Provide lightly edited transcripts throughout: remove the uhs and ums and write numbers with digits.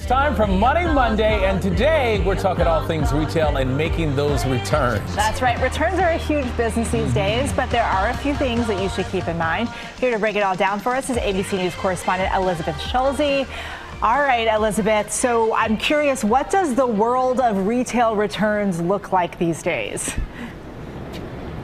It's time for Money Monday, and today we're talking all things retail and making those returns. That's right. Returns are a huge business these days, but there are a few things that you should keep in mind. Here to break it all down for us is ABC News correspondent Elizabeth Schulze. All right, Elizabeth, so I'm curious, what does the world of retail returns look like these days?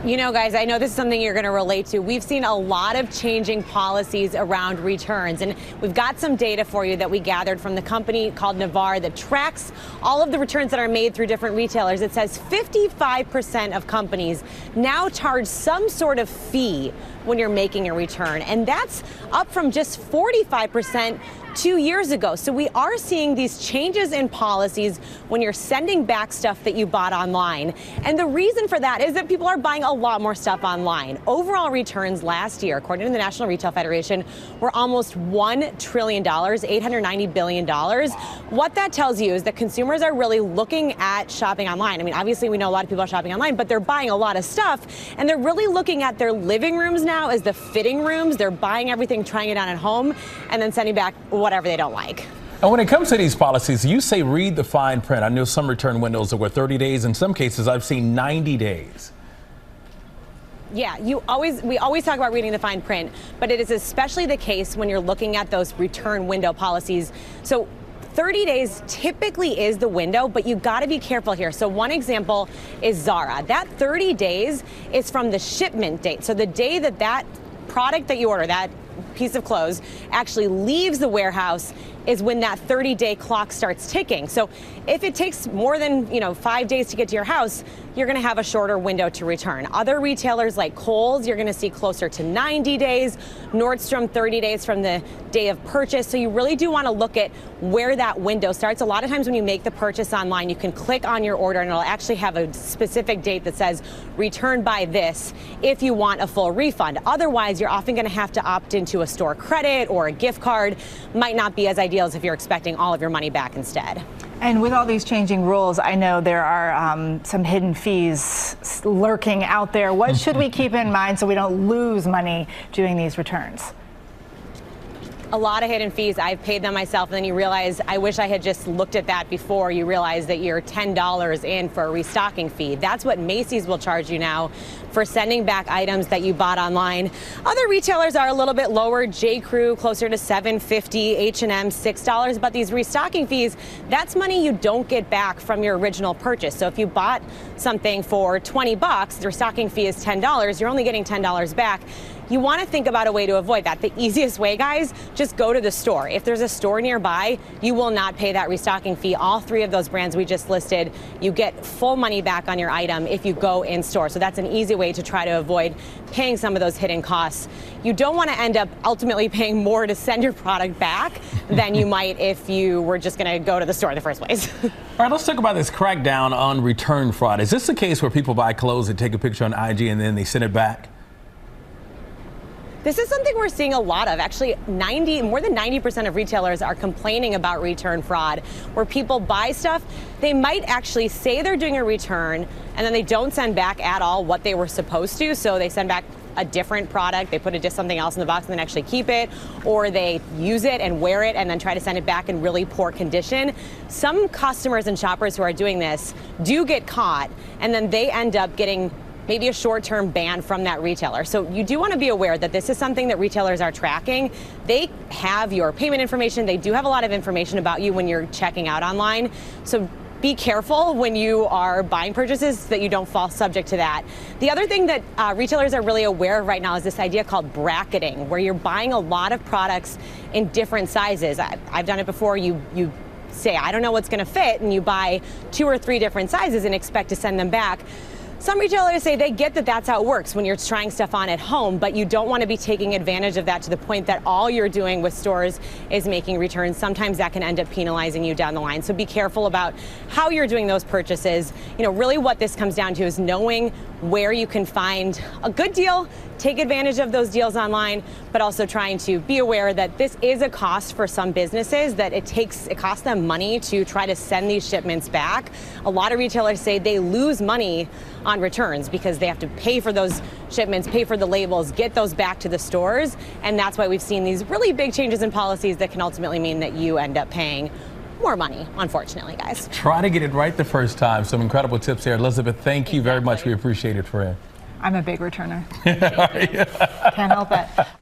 You know, guys, I know this is something you're going to relate to. We've seen a lot of changing policies around returns, and we've got some data for you that we gathered from the company called Navar that tracks all of the returns that are made through different retailers. It says 55% of companies now charge some sort of fee when you're making a return, and that's up from just 45% 2 years ago. So we are seeing these changes in policies when you're sending back stuff that you bought online. And the reason for that is that people are buying a lot more stuff online. Overall returns last year, according to the National Retail Federation, were almost $1 trillion, $890 billion. What that tells you is that consumers are really looking at shopping online. I mean, obviously we know a lot of people are shopping online, but they're buying a lot of stuff, and they're really looking at their living rooms now as the fitting rooms. They're buying everything, trying it on at home, and then sending back whatever they don't like. And when it comes to these policies, you say read the fine print. I know some return windows that were 30 days. In some cases, I've seen 90 days. Yeah, we always talk about reading the fine print, but it is especially the case when you're looking at those return window policies. So 30 days typically is the window, but you got to be careful here. So one example is Zara. That 30 days is from the shipment date. So the day that that product that you order, that piece of clothes, actually leaves the warehouse is when that 30-day clock starts ticking. So if it takes more than 5 days to get to your house, you're going to have a shorter window to return. Other retailers like Kohl's, you're going to see closer to 90 days. Nordstrom, 30 days from the day of purchase. So you really do want to look at where that window starts. A lot of times when you make the purchase online, you can click on your order and it'll actually have a specific date that says return by this if you want a full refund. Otherwise, you're often going to have to opt into a store credit or a gift card. Might not be as ideal as if you're expecting all of your money back instead. And with all these changing rules, I know there are some hidden fees lurking out there. What should we keep in mind so we don't lose money doing these returns? A lot of hidden fees. I've paid them myself, and then you realize, I wish I had just looked at that before. You realize that you're $10 in for a restocking fee. That's what Macy's will charge you now for sending back items that you bought online. Other retailers are a little bit lower. J.Crew closer to $7.50, H&M $6. But these restocking fees, that's money you don't get back from your original purchase. So if you bought something for $20, the restocking fee is $10. You're only getting $10 back. You want to think about a way to avoid that. The easiest way, guys, just go to the store. If there's a store nearby, you will not pay that restocking fee. All three of those brands we just listed, you get full money back on your item if you go in store. So that's an easy way to try to avoid paying some of those hidden costs. You don't want to end up ultimately paying more to send your product back than you might if you were just going to go to the store in the first place. All right, let's talk about this crackdown on return fraud. Is this the case where people buy clothes and take a picture on IG and then they send it back? This is something we're seeing a lot of. Actually, more than 90% of retailers are complaining about return fraud, where people buy stuff. They might actually say they're doing a return, and then they don't send back at all what they were supposed to. So they send back a different product, they put something else in the box and then actually keep it, or they use it and wear it and then try to send it back in really poor condition. Some customers and shoppers who are doing this do get caught, and then they end up getting maybe a short-term ban from that retailer. So you do want to be aware that this is something that retailers are tracking. They have your payment information. They do have a lot of information about you when you're checking out online. So be careful when you are buying purchases so that you don't fall subject to that. The other thing that retailers are really aware of right now is this idea called bracketing, where you're buying a lot of products in different sizes. I've done it before. You say, I don't know what's going to fit, and you buy 2 or 3 different sizes and expect to send them back. Some retailers say they get that that's how it works when you're trying stuff on at home, but you don't want to be taking advantage of that to the point that all you're doing with stores is making returns. Sometimes that can end up penalizing you down the line. So be careful about how you're doing those purchases. Really what this comes down to is knowing where you can find a good deal, take advantage of those deals online, but also trying to be aware that this is a cost for some businesses, that it costs them money to try to send these shipments back. A lot of retailers say they lose money on returns because they have to pay for those shipments, pay for the labels, get those back to the stores. And that's why we've seen these really big changes in policies that can ultimately mean that you end up paying more money, unfortunately, guys. Try to get it right the first time. Some incredible tips there. Elizabeth, thank you very much. We appreciate it, friend. I'm a big returner. Can't help it.